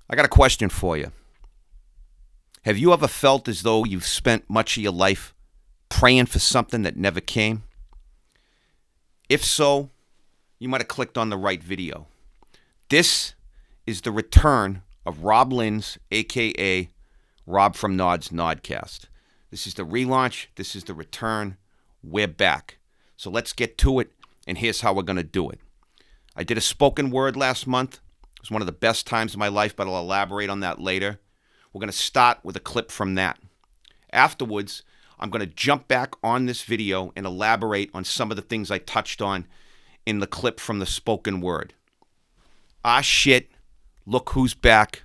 I got a question for you. Have you ever felt as though you've spent much of your life praying for something that never came? If so, you might have clicked on the right video. This is the return of Rob Lynn's, a.k.a. Rob from Nodcast. This is the relaunch. This is the return. We're back. So let's get to it, and here's how we're going to do it. I did a spoken word last month. It was one of the best times of my life, but I'll elaborate on that later. We're going to start with a clip from that. Afterwards, I'm going to jump back on this video and elaborate on some of the things I touched on in the clip from the spoken word. Ah, shit. Look who's back.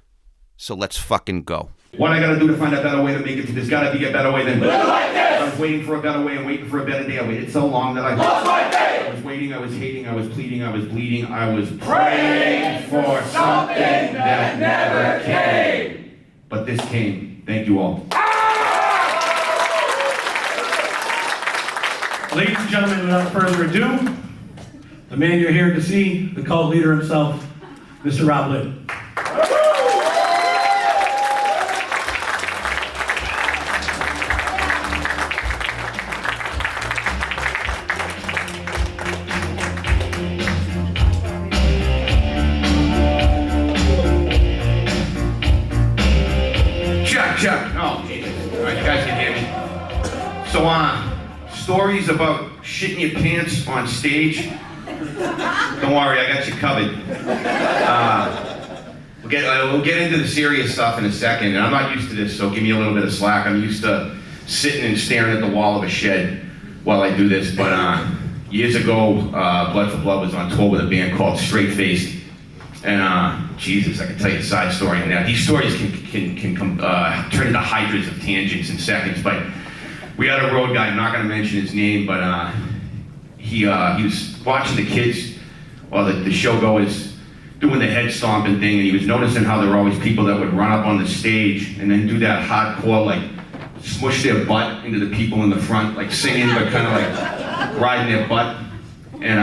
So let's fucking go. What I gotta do to find a better way to make it through? There's gotta be a better way than this. I was waiting for a better way and waiting for a better day. I waited so long that I lost my faith. I was waiting, I was hating, I was pleading, I was bleeding, I was praying for something that never came. But this came. Thank you all. Ladies and gentlemen, without further ado, the man you're here to see, the cult leader himself, Mr. Rob Lynn. Check. Oh, Jesus. All right, you guys can hear me. So, stories about shitting your pants on stage. Don't worry, I got you covered. We'll get into the serious stuff in a second, and I'm not used to this, so give me a little bit of slack. I'm used to sitting and staring at the wall of a shed while I do this, but years ago, Blood for Blood was on tour with a band called Straight Faced, and Jesus, I can tell you a side story on that. These stories can come, turn into hydras of tangents in seconds, but we had a road guy, I'm not gonna mention his name, but he was watching the kids while the show goers doing the head stomping thing, and he was noticing how there were always people that would run up on the stage and then do that hardcore, like, smush their butt into the people in the front, like singing, but kind of like riding their butt. And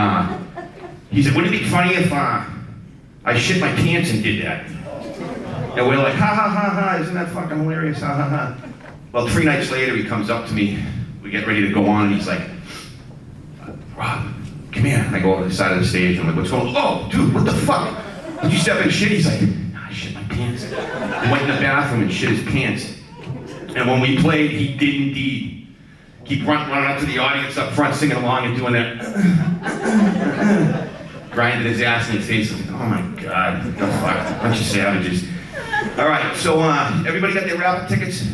he said, wouldn't it be funny if I shit my pants and did that? And we're like, ha ha ha ha, isn't that fucking hilarious, ha ha ha. Well, 3 nights later, he comes up to me, we get ready to go on, and he's like, Rob, come here. And I go over to the side of the stage, and I'm like, what's going on? Oh, dude, what the fuck? Did you step in shit? He's like, nah, I shit my pants. He went in the bathroom and shit his pants. And when we played, he did indeed keep running up to the audience up front, singing along and doing that. Grinding his ass in his face. Like, oh my God, what the fuck? Bunch of savages. All right, so everybody got their rapid tickets?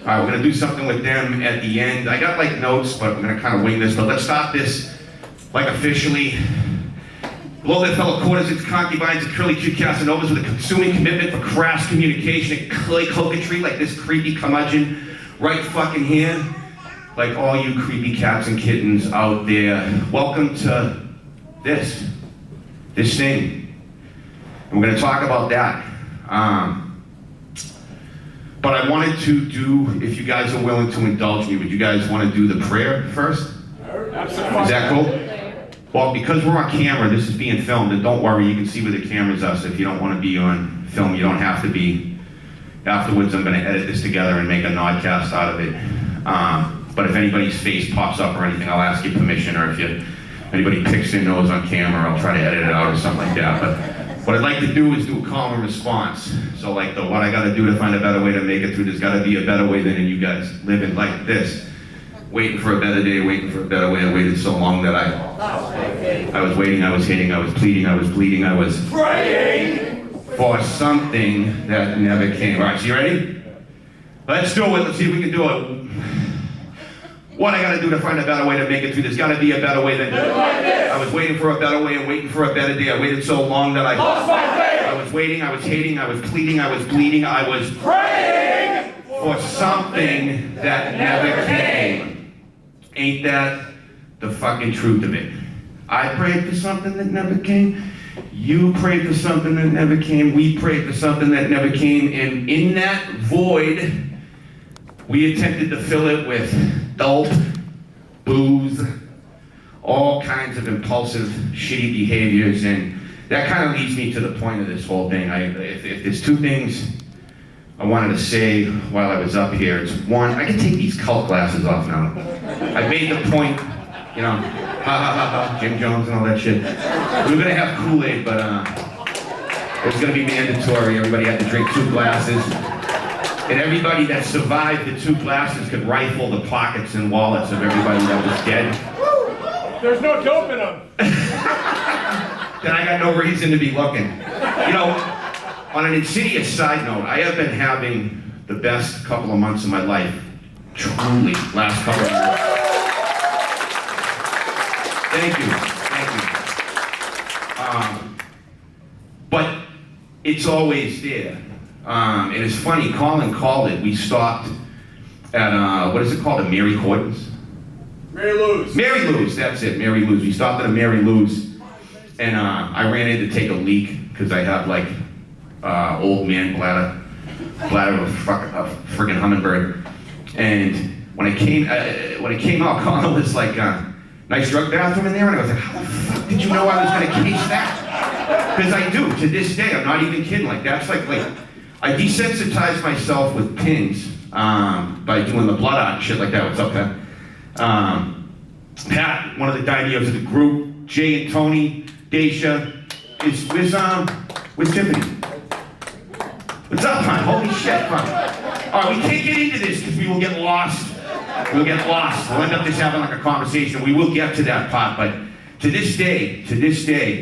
All right, we're gonna do something with them at the end. I got like notes, but I'm gonna kind of wing this. But let's start this like officially. Below their fellow courtesans, concubines, and curly cute Casanovas with a consuming commitment for crass communication and clay coquetry like this creepy curmudgeon right fucking here. Like all you creepy cats and kittens out there, welcome to this thing. And we're gonna talk about that. But I wanted to do, if you guys are willing to indulge me, would you guys want to do the prayer first? Absolutely. Is that cool? Well, because we're on camera, this is being filmed, and don't worry, you can see where the camera's us. If you don't want to be on film, you don't have to be. Afterwards, I'm going to edit this together and make a Nodcast out of it. But if anybody's face pops up or anything, I'll ask you permission, or if anybody picks their nose on camera, I'll try to edit it out or something like that. But what I'd like to do is do a call and response. So like what I gotta do to find a better way to make it through, there's gotta be a better way than you guys living like this. Waiting for a better day, waiting for a better way. I waited so long that I was waiting, I was hating, I was pleading, I was bleeding, I was praying for something that never came. All right, so you ready? Let's do it, let's see if we can do it. What I gotta do to find a better way to make it through, there's gotta be a better way than I was waiting for a better way and waiting for a better day. I waited so long that I lost my faith. I was waiting, I was hating, I was pleading, I was bleeding, I was praying for something that never came. Ain't that the fucking truth of it? I prayed for something that never came. You prayed for something that never came. We prayed for something that never came. And in that void, we attempted to fill it with dope, booze, all kinds of impulsive, shitty behaviors. And that kind of leads me to the point of this whole thing. If there's two things I wanted to say while I was up here, it's one, I can take these cult glasses off now. I made the point, you know, ha ha ha ha, Jim Jones and all that shit. We were gonna have Kool-Aid, but it was gonna be mandatory. Everybody had to drink 2 glasses. And everybody that survived the 2 glasses could rifle the pockets and wallets of everybody that was dead. There's no dope in them. Then I got no reason to be looking. You know, on an insidious side note, I have been having the best couple of months of my life. Truly, last couple of years. Thank you. But it's always there. And it's funny, Colin called it. We stopped at, what is it called? A Mary Hortons? Mary Lou's. Mary Lou's, that's it, Mary Lou's. We stopped at a Mary Lou's, and I ran in to take a leak, because I have like old man bladder of a friggin' hummingbird. And when I came out, Colin was like, nice drug bathroom in there, and I was like, how the fuck did you know I was gonna case that? Because I do, to this day, I'm not even kidding, like that's like, I desensitized myself with pins by doing the blood out and shit like that. What's up, Pat? Pat, one of the dinos of the group, Jay and Tony, Daisha, where's Tiffany? What's up, hon? Holy shit, hon. All right, we can't get into this because we will get lost. We'll get lost. We'll end up just having like a conversation. We will get to that part, but to this day,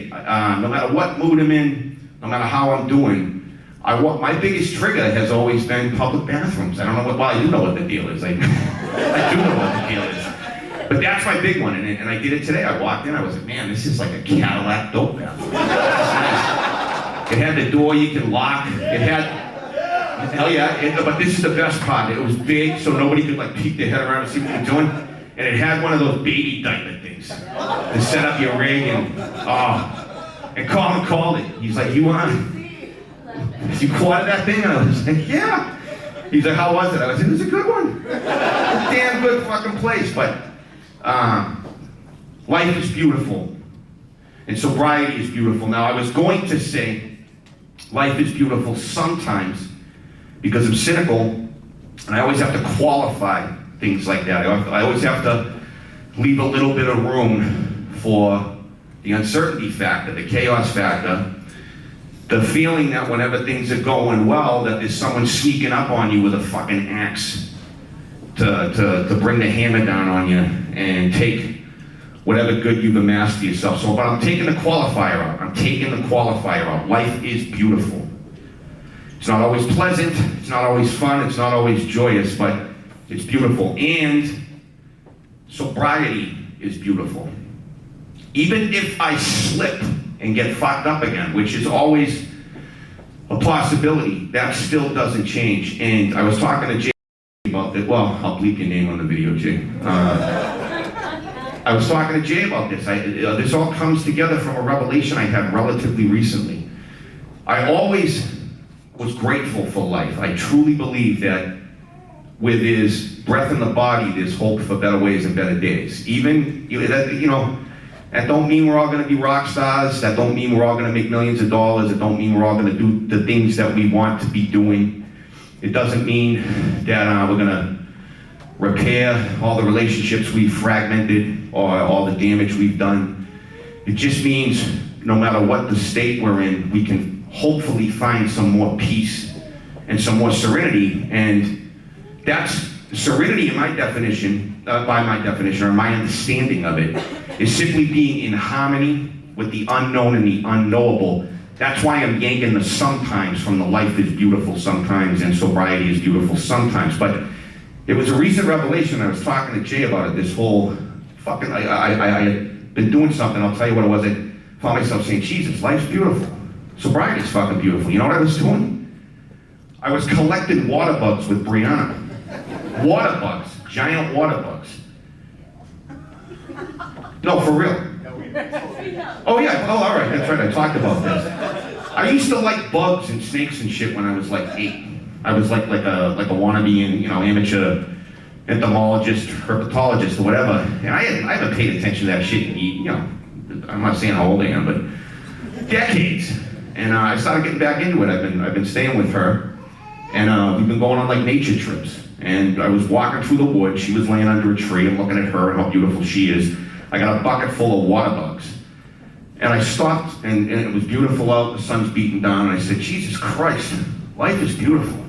no matter what mood I'm in, no matter how I'm doing, my biggest trigger has always been public bathrooms. I don't know well, I do know what the deal is. I do know what the deal is. But that's my big one, and I did it today. I walked in, I was like, man, this is like a Cadillac dope bathroom. It had the door you can lock. It had, hell yeah, but this is the best part. It was big, so nobody could like peek their head around and see what you're doing. And it had one of those baby diaper things to set up your rig, and Colin called it. He's like, you quartered that thing? And I was like, yeah. He's like, how was it? I was like, it was a good one. A damn good fucking place, but life is beautiful. And sobriety is beautiful. Now, I was going to say life is beautiful sometimes because I'm cynical, and I always have to qualify things like that. I always have to leave a little bit of room for the uncertainty factor, the chaos factor, the feeling that whenever things are going well, that there's someone sneaking up on you with a fucking axe to bring the hammer down on you and take whatever good you've amassed for yourself. So, but I'm taking the qualifier out. Life is beautiful. It's not always pleasant, it's not always fun, it's not always joyous, but it's beautiful. And sobriety is beautiful. Even if I slip and get fucked up again, which is always a possibility, that still doesn't change. And I was talking to Jay about this. Well, I'll bleep your name on the video, Jay. I was talking to Jay about this. This all comes together from a revelation I had relatively recently. I always was grateful for life. I truly believe that where there's breath in the body, there's hope for better ways and better days. Even, that don't mean we're all gonna be rock stars. That don't mean we're all gonna make millions of dollars. It don't mean we're all gonna do the things that we want to be doing. It doesn't mean that we're gonna repair all the relationships we've fragmented or all the damage we've done. It just means no matter what the state we're in, we can hopefully find some more peace and some more serenity. And that's serenity in my definition, by my definition, or my understanding of it, is simply being in harmony with the unknown and the unknowable. That's why I'm yanking the sometimes from the life is beautiful sometimes and sobriety is beautiful sometimes. But it was a recent revelation. I was talking to Jay about it, this whole fucking, I had been doing something, I'll tell you what it was. I found myself saying, Jesus, life's beautiful. Sobriety's fucking beautiful. You know what I was doing? I was collecting water bugs with Brianna. Water bugs, giant water bugs. No, for real. Oh yeah, oh all right, that's right, I talked about this. I used to like bugs and snakes and shit when I was like 8. I was like a wannabe, amateur entomologist, herpetologist, or whatever. And I haven't paid attention to that shit in, I'm not saying how old I am, but decades. And I started getting back into it. I've been staying with her, and we've been going on like nature trips. And I was walking through the woods. She was laying under a tree. I'm looking at her and how beautiful she is. I got a bucket full of water bugs. And I stopped, and it was beautiful out. The sun's beating down. And I said, Jesus Christ, life is beautiful.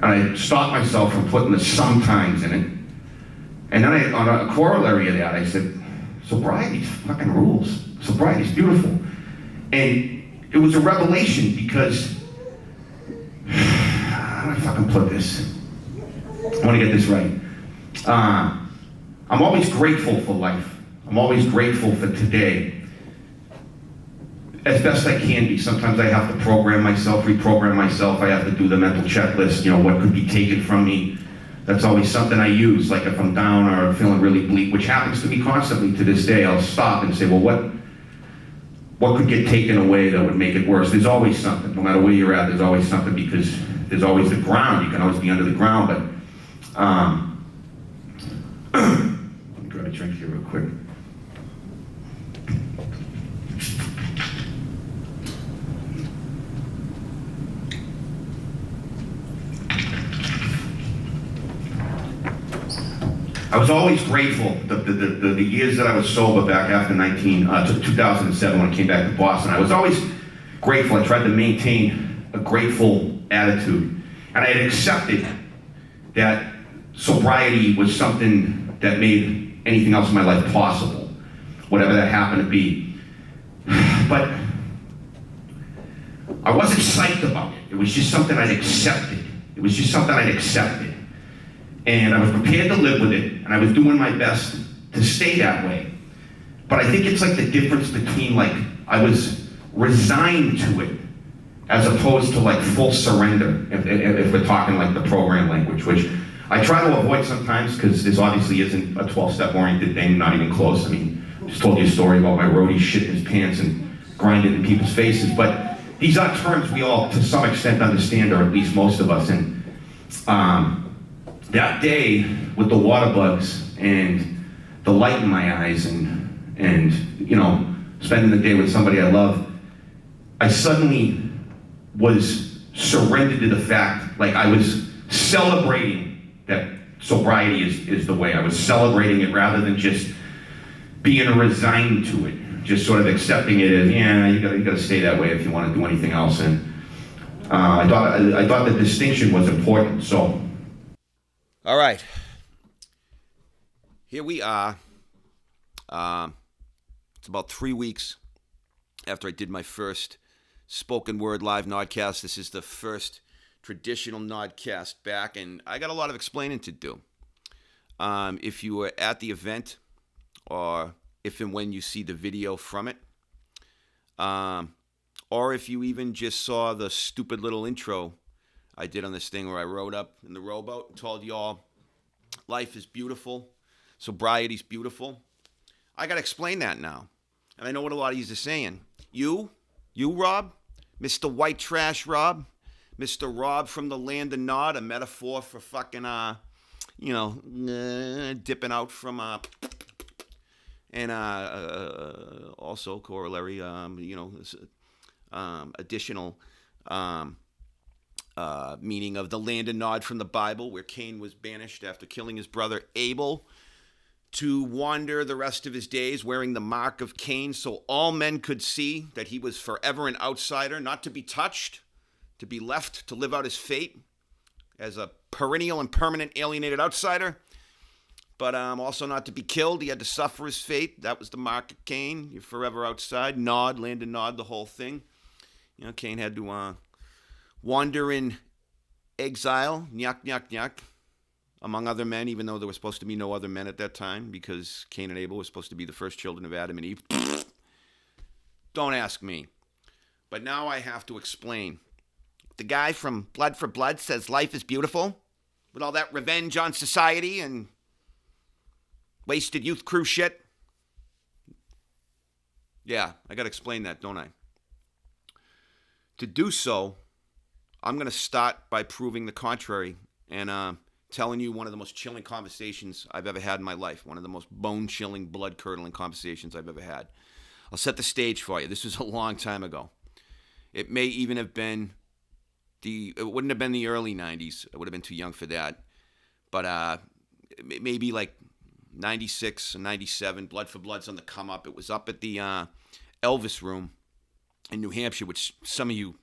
And I stopped myself from putting the sometimes in it. And then on a corollary of that, I said, sobriety fucking rules. Sobriety is beautiful. And it was a revelation because, how do I fucking put this? I want to get this right. I'm always grateful for life. I'm always grateful for today. As best I can be. Sometimes I have to program myself, reprogram myself. I have to do the mental checklist, what could be taken from me. That's always something I use, like if I'm down or I'm feeling really bleak, which happens to me constantly to this day. I'll stop and say, well, what could get taken away that would make it worse? There's always something. No matter where you're at, there's always something, because there's always the ground. You can always be under the ground, but let me grab a drink here real quick. I was always grateful the years that I was sober back after 2007 when I came back to Boston. I was always grateful. I tried to maintain a grateful attitude. And I had accepted that sobriety was something that made anything else in my life possible, whatever that happened to be. But I wasn't psyched about it. It was just something I'd accepted. And I was prepared to live with it, and I was doing my best to stay that way. But I think it's like the difference between I was resigned to it as opposed to full surrender, if we're talking like the program language, which I try to avoid sometimes because this obviously isn't a 12-step oriented thing, not even close. I mean, I just told you a story about my roadie shitting his pants and grinding in people's faces, but these are terms we all, to some extent, understand, or at least most of us. And that day with the water bugs and the light in my eyes and spending the day with somebody I love, I suddenly was surrendered to the fact, I was celebrating that sobriety is the way. I was celebrating it rather than just being resigned to it, just sort of accepting it as, you gotta stay that way if you want to do anything else. And I thought the distinction was important, so. All right. Here we are. It's about 3 weeks after I did my first spoken word live Nodcast. This is the first traditional Nodcast back, and I got a lot of explaining to do. If you were at the event, or if and when you see the video from it, or if you even just saw the stupid little intro I did on this thing where I rode up in the rowboat and told y'all life is beautiful, sobriety's beautiful. I got to explain that now. And I know what a lot of you are saying. You, Rob, Mr. White Trash Rob, Mr. Rob from the land of Nod, a metaphor for fucking, dipping out from, and also corollary, additional meaning of the land of Nod from the Bible, where Cain was banished after killing his brother Abel to wander the rest of his days wearing the mark of Cain, so all men could see that he was forever an outsider, not to be touched, to be left to live out his fate as a perennial and permanent alienated outsider, but also not to be killed. He had to suffer his fate. That was the mark of Cain. You're forever outside. Nod, land of Nod, the whole thing. Cain had to wander in exile, nyak, among other men, even though there were supposed to be no other men at that time, because Cain and Abel were supposed to be the first children of Adam and Eve. Don't ask me. But now I have to explain. The guy from Blood for Blood says life is beautiful, with all that revenge on society and wasted youth crew shit. Yeah, I got to explain that, don't I? To do so, I'm going to start by proving the contrary and telling you one of the most chilling conversations I've ever had in my life. One of the most bone-chilling, blood-curdling conversations I've ever had. I'll set the stage for you. This was a long time ago. It may even have been it wouldn't have been the early 90s. I would have been too young for that. But maybe like 96 and 97, Blood for Blood's on the come up. It was up at the Elvis Room in New Hampshire, which some of you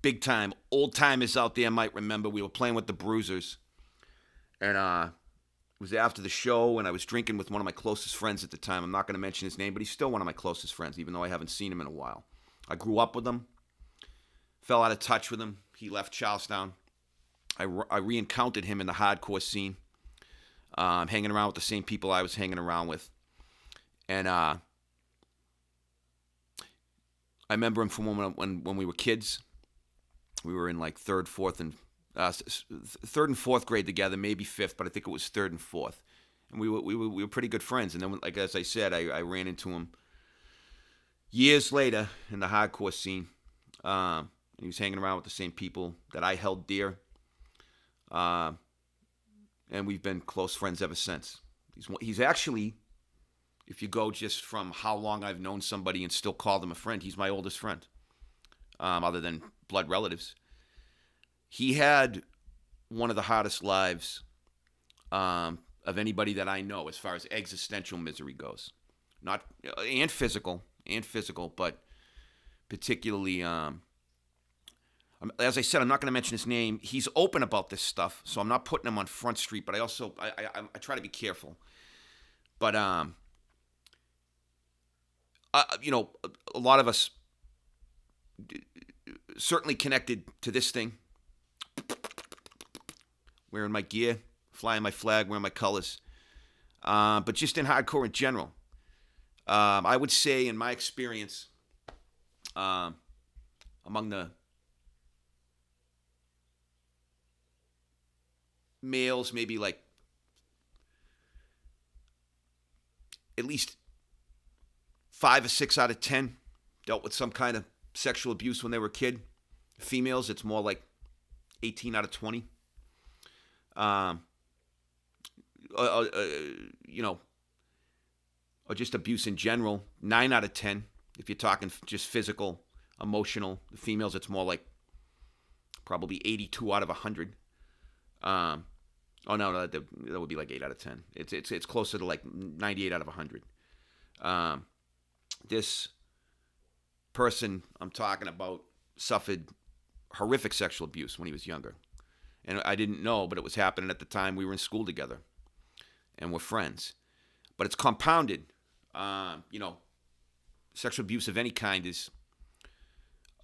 big time old timers out there might remember. We were playing with the Bruisers, and it was after the show, and I was drinking with one of my closest friends at the time. I'm not going to mention his name, but he's still one of my closest friends, even though I haven't seen him in a while. I grew up with him, fell out of touch with him. He left Charlestown. I re-encountered him in the hardcore scene, hanging around with the same people I was hanging around with. And I remember him from when we were kids. We were in like third and fourth grade together, maybe fifth, but I think it was third and fourth. And we were pretty good friends. And then, like as I said, I ran into him years later in the hardcore scene. He was hanging around with the same people that I held dear. And we've been close friends ever since. He's actually, if you go just from how long I've known somebody and still call them a friend, he's my oldest friend, other than blood relatives. He had one of the hardest lives of anybody that I know as far as existential misery goes. Not and physical, but particularly, as I said, I'm not going to mention his name. He's open about this stuff, so I'm not putting him on Front Street, but I try to be careful. But, a lot of us certainly connected to this thing. Wearing my gear, flying my flag, wearing my colors. But just in hardcore in general. I would say, in my experience, among the males, maybe like at least 5 or 6 out of 10 dealt with some kind of sexual abuse when they were a kid. Females, it's more like 18 out of 20. Or just abuse in general, 9 out of 10. If you're talking just physical, emotional, the females, it's more like probably 82 out of 100. That would be like 8 out of 10. It's closer to like 98 out of 100. This person I'm talking about suffered horrific sexual abuse when he was younger. And I didn't know, but it was happening at the time we were in school together. And we're friends. But it's compounded. Sexual abuse of any kind is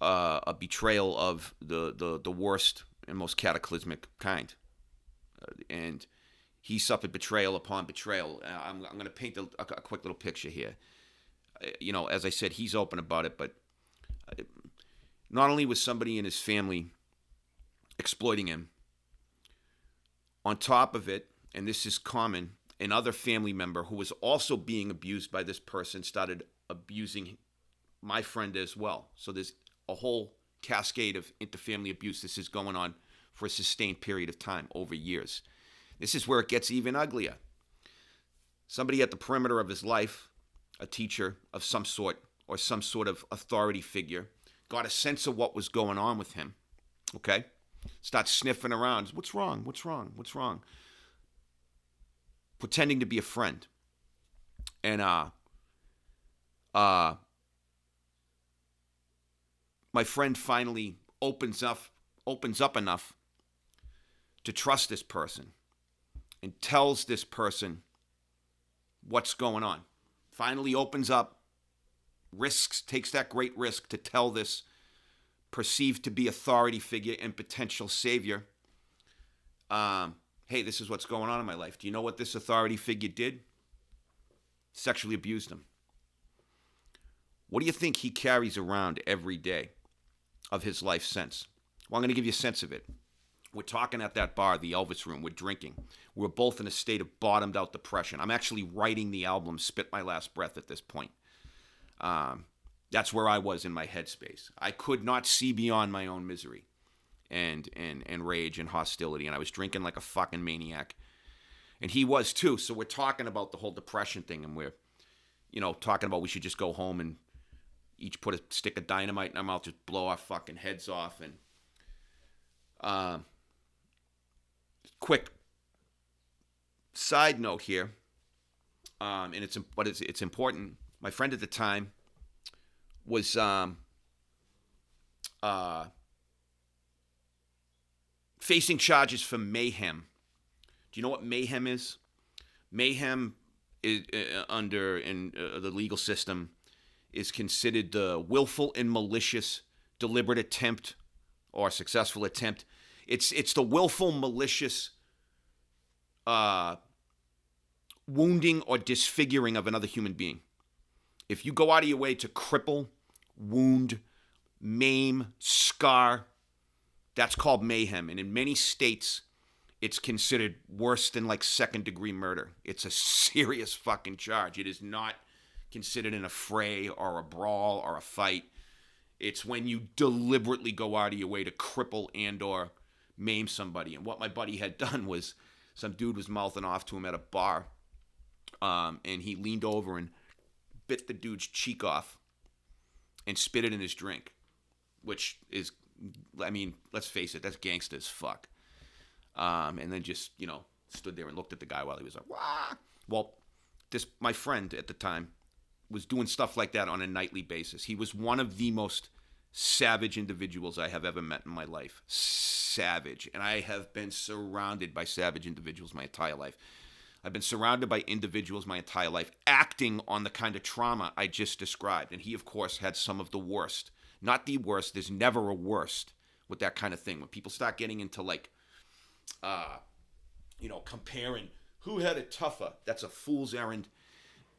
a betrayal of the worst and most cataclysmic kind. And he suffered betrayal upon betrayal. I'm going to paint a quick little picture here. As I said, he's open about it, but not only was somebody in his family exploiting him, on top of it, and this is common, another family member who was also being abused by this person started abusing my friend as well. So there's a whole cascade of interfamily abuse. This is going on for a sustained period of time, over years. This is where it gets even uglier. Somebody at the perimeter of his life, a teacher of some sort or some sort of authority figure, got a sense of what was going on with him, okay? Start sniffing around. What's wrong? What's wrong? What's wrong? Pretending to be a friend. And my friend finally opens up enough to trust this person and tells this person what's going on. Finally opens up, takes that great risk to tell this perceived to be authority figure and potential savior, hey, this is what's going on in my life. Do you know what this authority figure did? Sexually abused him. What do you think he carries around every day of his life since? Well, I'm going to give you a sense of it. We're talking at that bar, the Elvis Room. We're drinking. We're both in a state of bottomed out depression. I'm actually writing the album Spit My Last Breath at this point. That's where I was in my headspace. I could not see beyond my own misery and rage and hostility, and I was drinking like a fucking maniac. And he was too. So we're talking about the whole depression thing, and we're, talking about we should just go home and each put a stick of dynamite in our mouth, just blow our fucking heads off. And quick side note here, and it's important. My friend at the time was facing charges for mayhem. Do you know what mayhem is? Mayhem is under the legal system is considered the willful and malicious deliberate attempt or successful attempt. It's the willful malicious wounding or disfiguring of another human being. If you go out of your way to cripple, wound, maim, scar, that's called mayhem. And in many states, it's considered worse than like second-degree murder. It's a serious fucking charge. It is not considered an affray or a brawl or a fight. It's when you deliberately go out of your way to cripple and or maim somebody. And what my buddy had done was some dude was mouthing off to him at a bar, and he leaned over and bit the dude's cheek off and spit it in his drink, which is, I mean, let's face it, that's gangsta as fuck. And then just, stood there and looked at the guy while he was like, wah. Well, my friend at the time was doing stuff like that on a nightly basis. He was one of the most savage individuals I have ever met in my life. Savage. And I have been surrounded by savage individuals my entire life. I've been surrounded by individuals my entire life acting on the kind of trauma I just described. And he, of course, had some of the worst. Not the worst. There's never a worst with that kind of thing. When people start getting into comparing who had it tougher, that's a fool's errand.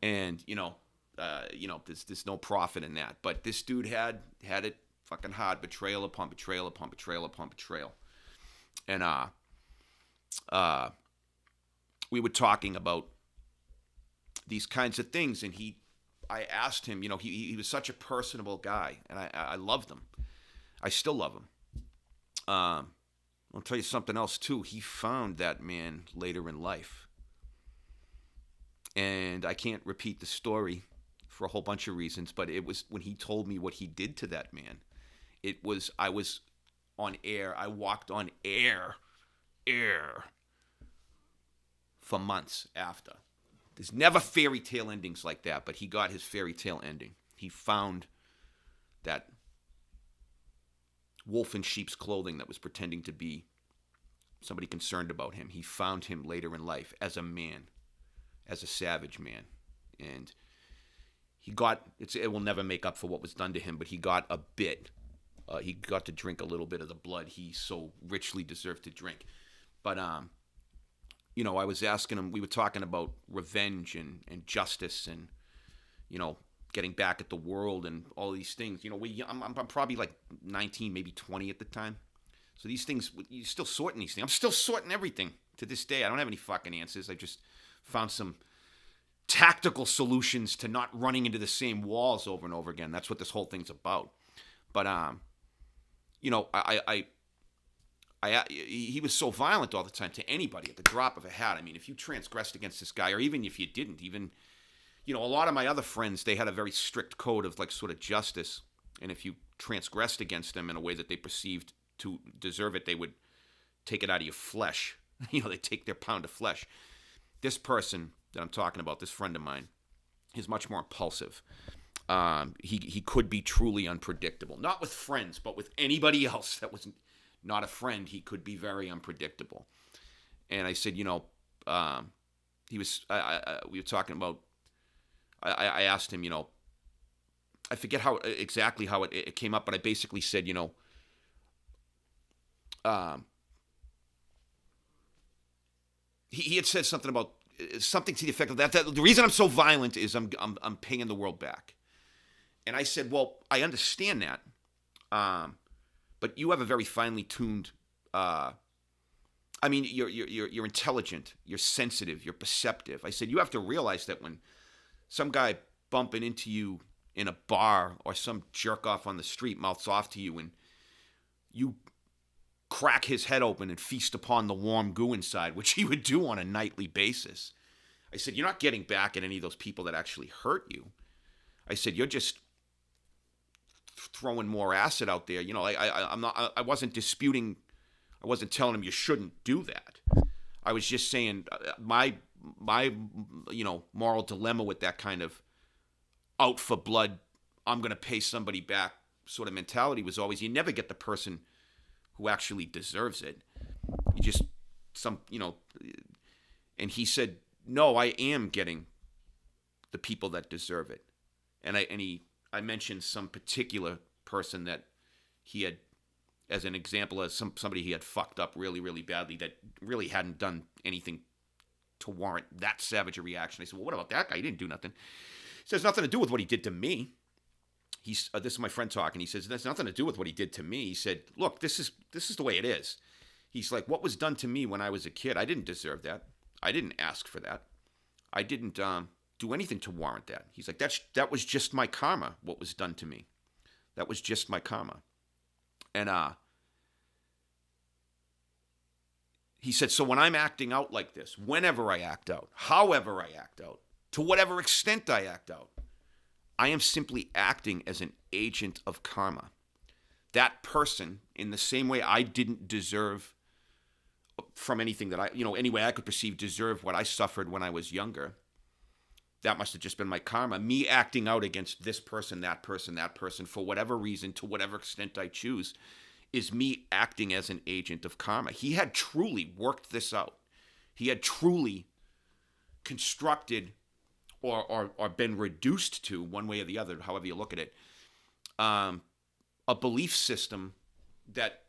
And, there's no profit in that. But this dude had it fucking hard. Betrayal upon betrayal upon betrayal upon betrayal. And we were talking about these kinds of things, and I asked him, he was such a personable guy, and I loved him. I still love him. I'll tell you something else too. He found that man later in life, and I can't repeat the story for a whole bunch of reasons, but it was when he told me what he did to that man. I was on air. I walked on air for months after. There's never fairy tale endings like that, but he got his fairy tale ending. He found that wolf in sheep's clothing that was pretending to be somebody concerned about him. He found him later in life as a man, as a savage man. And it will never make up for what was done to him, but he got a bit. He got to drink a little bit of the blood he so richly deserved to drink. But, I was asking him, we were talking about revenge and justice and, getting back at the world and all these things. I'm probably like 19, maybe 20 at the time. So these things, you're still sorting these things. I'm still sorting everything to this day. I don't have any fucking answers. I just found some tactical solutions to not running into the same walls over and over again. That's what this whole thing's about. But, he was so violent all the time to anybody at the drop of a hat. I mean, if you transgressed against this guy, or even if you didn't, a lot of my other friends, they had a very strict code of sort of justice. And if you transgressed against them in a way that they perceived to deserve it, they would take it out of your flesh. They take their pound of flesh. This person that I'm talking about, this friend of mine, is much more impulsive. He could be truly unpredictable. Not with friends, but with anybody else that was not a friend, he could be very unpredictable. And I said, we were talking about, I asked him, I forget exactly how it came up, but I basically said, he had said something about, something to the effect of that the reason I'm so violent is I'm paying the world back. And I said, well, I understand that. But you have a very finely tuned, you're intelligent, you're sensitive, you're perceptive. I said, you have to realize that when some guy bumping into you in a bar or some jerk off on the street mouths off to you and you crack his head open and feast upon the warm goo inside, which he would do on a nightly basis. I said, you're not getting back at any of those people that actually hurt you. I said, you're just throwing more acid out there. I wasn't disputing. I wasn't telling him you shouldn't do that. I was just saying my moral dilemma with that kind of out for blood, I'm going to pay somebody back sort of mentality was always, you never get the person who actually deserves it. You just and he said, no, I am getting the people that deserve it. And I mentioned some particular person that he had, as an example, as somebody he had fucked up really, really badly that really hadn't done anything to warrant that savage a reaction. I said, well, what about that guy? He didn't do nothing. He says, nothing to do with what he did to me. This is my friend talking. He says, that's nothing to do with what he did to me. He said, look, this is the way it is. He's like, what was done to me when I was a kid, I didn't deserve that. I didn't ask for that. I didn't do anything to warrant that. He's like, that was just my karma, what was done to me. That was just my karma. And he said, so when I'm acting out like this, whenever I act out, however I act out, to whatever extent I act out, I am simply acting as an agent of karma. That person, in the same way I didn't deserve from anything that any way I could perceive deserve what I suffered when I was younger, that must have just been my karma. Me acting out against this person, that person, for whatever reason, to whatever extent I choose, is me acting as an agent of karma. He had truly worked this out. He had truly constructed or been reduced to, one way or the other, however you look at it, a belief system that,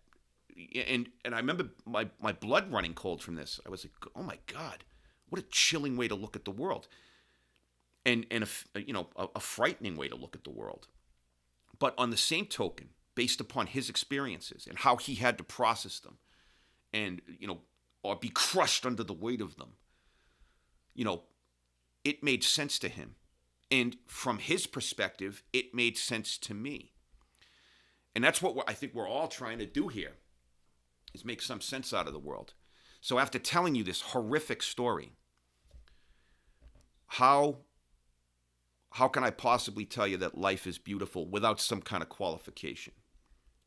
and I remember my blood running cold from this. I was like, oh my God, what a chilling way to look at the world. And a frightening way to look at the world. But on the same token, based upon his experiences and how he had to process them and, or be crushed under the weight of them, it made sense to him. And from his perspective, it made sense to me. And that's what I think we're all trying to do here, is make some sense out of the world. So after telling you this horrific story, how can I possibly tell you that life is beautiful without some kind of qualification?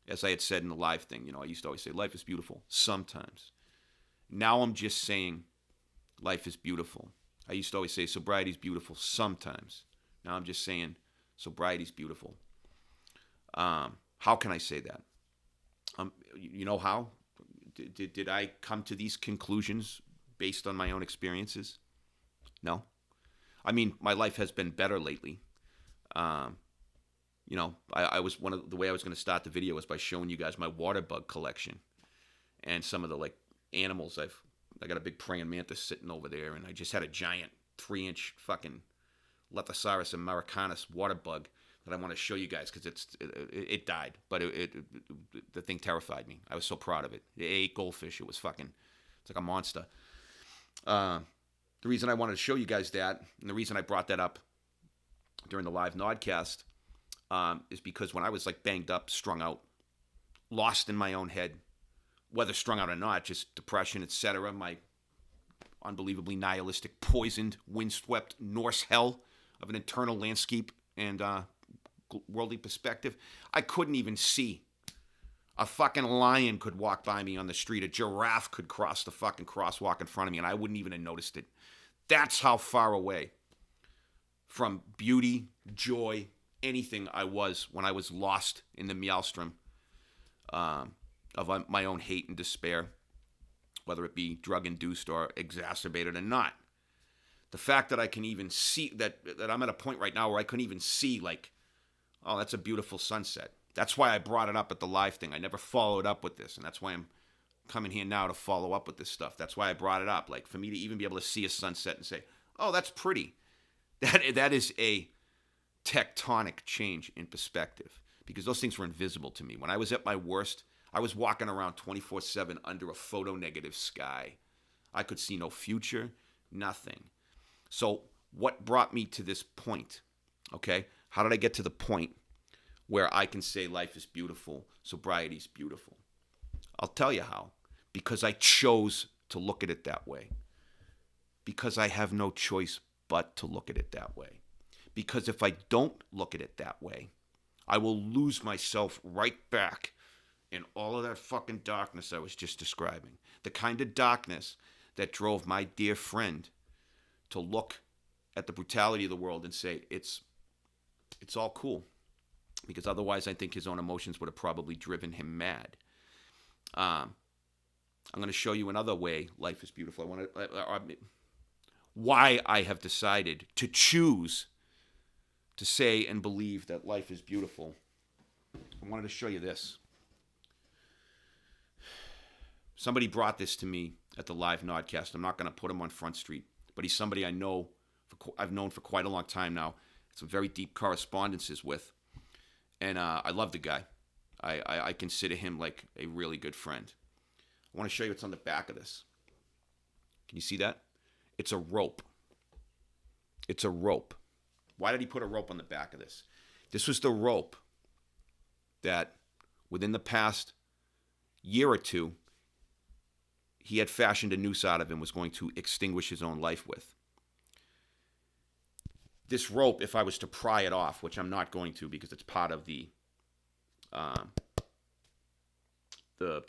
As I had said in the live thing, I used to always say life is beautiful sometimes. Now I'm just saying life is beautiful. I used to always say sobriety is beautiful sometimes. Now I'm just saying sobriety is beautiful. How can I say that? You know how? Did I come to these conclusions based on my own experiences? No. I mean, my life has been better lately. I was the way I was going to start the video was by showing you guys my water bug collection and some of the animals I got a big praying mantis sitting over there, and I just had a giant 3-inch fucking Lethosaurus americanus water bug that I want to show you guys because it died, but the thing terrified me. I was so proud of it. It ate goldfish. It's like a monster. The reason I wanted to show you guys that, and the reason I brought that up during the live Nodcast, is because when I was banged up, strung out, lost in my own head, whether strung out or not, just depression, etc., my unbelievably nihilistic, poisoned, windswept Norse hell of an internal landscape and worldly perspective, I couldn't even see. A fucking lion could walk by me on the street. A giraffe could cross the fucking crosswalk in front of me, and I wouldn't even have noticed it. That's how far away from beauty, joy, anything I was when I was lost in the maelstrom of my own hate and despair, whether it be drug-induced or exacerbated or not. The fact that I can even see, that I'm at a point right now where I couldn't even see, oh, that's a beautiful sunset. That's why I brought it up at the live thing. I never followed up with this, and that's why I'm coming here now to follow up with this stuff. That's why I brought it up, for me to even be able to see a sunset and say, oh, that's pretty. That is a tectonic change in perspective, because those things were invisible to me. When I was at my worst, I was walking around 24/7 under a photonegative sky. I could see no future, nothing. So what brought me to this point? Okay, how did I get to the point where I can say life is beautiful, sobriety is beautiful? I'll tell you how. Because I chose to look at it that way. because I have no choice but to look at it that way. Because if I don't look at it that way, I will lose myself right back in all of that fucking darkness I was just describing. The kind of darkness that drove my dear friend to look at the brutality of the world and say, it's all cool. Because otherwise I think his own emotions would have probably driven him mad. I'm going to show you another way life is beautiful. Why I have decided to choose to say and believe that life is beautiful. I wanted to show you this. Somebody brought this to me at the live Nodcast. I'm not going to put him on Front Street, but he's somebody I've known for quite a long time now. Some very deep correspondences with, and I love the guy. I consider him like a really good friend. I want to show you what's on the back of this. Can you see that? It's a rope. It's a rope. Why did he put a rope on the back of this? This was the rope that within the past year or two, he had fashioned a noose out of and was going to extinguish his own life with. This rope, if I was to pry it off, which I'm not going to because it's part of the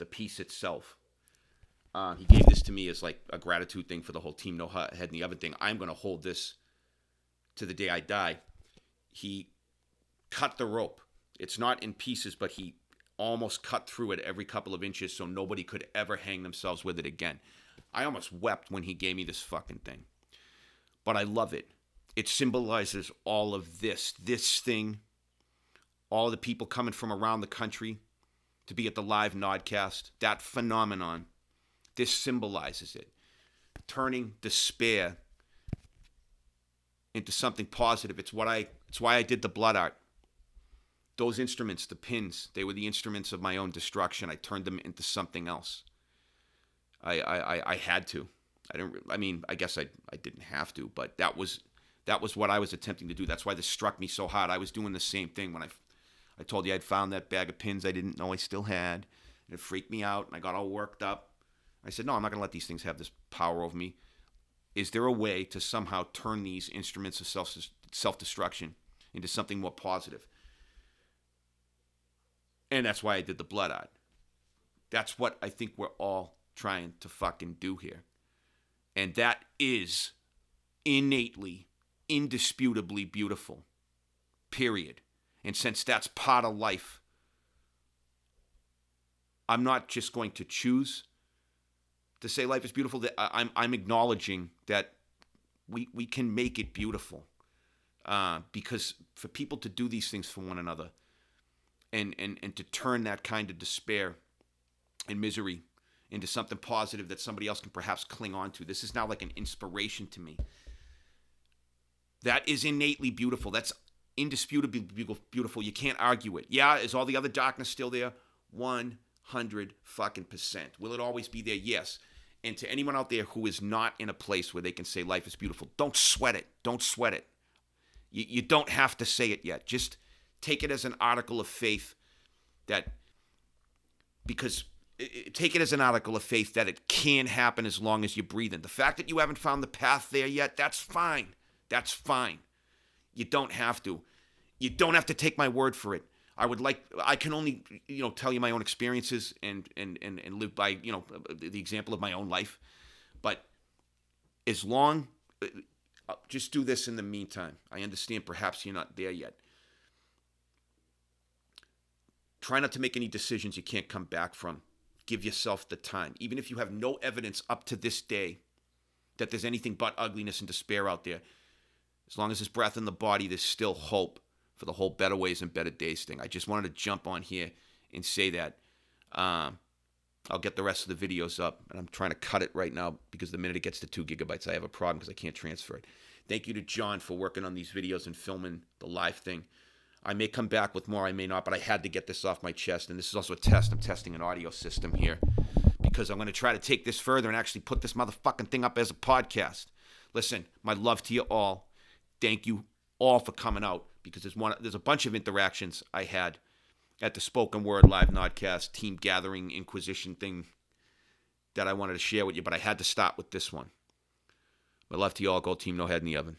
piece itself. He gave this to me as like a gratitude thing for the whole Team No Head and the other thing. I'm going to hold this to the day I die. He cut the rope. It's not in pieces, but he almost cut through it every couple of inches so nobody could ever hang themselves with it again. I almost wept when he gave me this fucking thing. But I love it. It symbolizes all of this thing, all the people coming from around the country to be at the live Nodcast, that phenomenon. This symbolizes it. Turning despair into something positive. It's why I did the blood art. Those instruments, the pins, they were the instruments of my own destruction. I turned them into something else. I had to. I guess I didn't have to, but that was what I was attempting to do. That's why this struck me so hard. I was doing the same thing when I told you I'd found that bag of pins I didn't know I still had. And it freaked me out, and I got all worked up. I said, no, I'm not going to let these things have this power over me. Is there a way to somehow turn these instruments of self-destruction into something more positive? And that's why I did the blood art. That's what I think we're all trying to fucking do here. And that is innately, indisputably beautiful. Period. And since that's part of life, I'm not just going to choose to say life is beautiful. That I'm acknowledging that we can make it beautiful. Because for people to do these things for one another and to turn that kind of despair and misery into something positive that somebody else can perhaps cling on to. This is now like an inspiration to me. That is innately beautiful. That's indisputably beautiful. You can't argue it. Yeah, is all the other darkness still there? 100% fucking %. Will it always be there? Yes. And to anyone out there who is not in a place where they can say life is beautiful, don't sweat it. Don't sweat it. You don't have to say it yet. Just take it as an article of faith take it as an article of faith that it can happen as long as you're breathing. The fact that you haven't found the path there yet, that's fine. That's fine. You don't have to. You don't have to take my word for it. I can only, tell you my own experiences and live by, the example of my own life. But as long, just do this in the meantime. I understand perhaps you're not there yet. Try not to make any decisions you can't come back from. Give yourself the time. Even if you have no evidence up to this day that there's anything but ugliness and despair out there, as long as there's breath in the body, there's still hope for the whole better ways and better days thing. I just wanted to jump on here and say that. I'll get the rest of the videos up, and I'm trying to cut it right now because the minute it gets to 2 gigabytes, I have a problem because I can't transfer it. Thank you to John for working on these videos and filming the live thing. I may come back with more, I may not, but I had to get this off my chest, and this is also a test. I'm testing an audio system here because I'm going to try to take this further and actually put this motherfucking thing up as a podcast. Listen, my love to you all. Thank you all for coming out because there's a bunch of interactions I had at the Spoken Word Live Nodcast team gathering Inquisition thing that I wanted to share with you, but I had to start with this one. My love to you all. Go team, no head in the oven.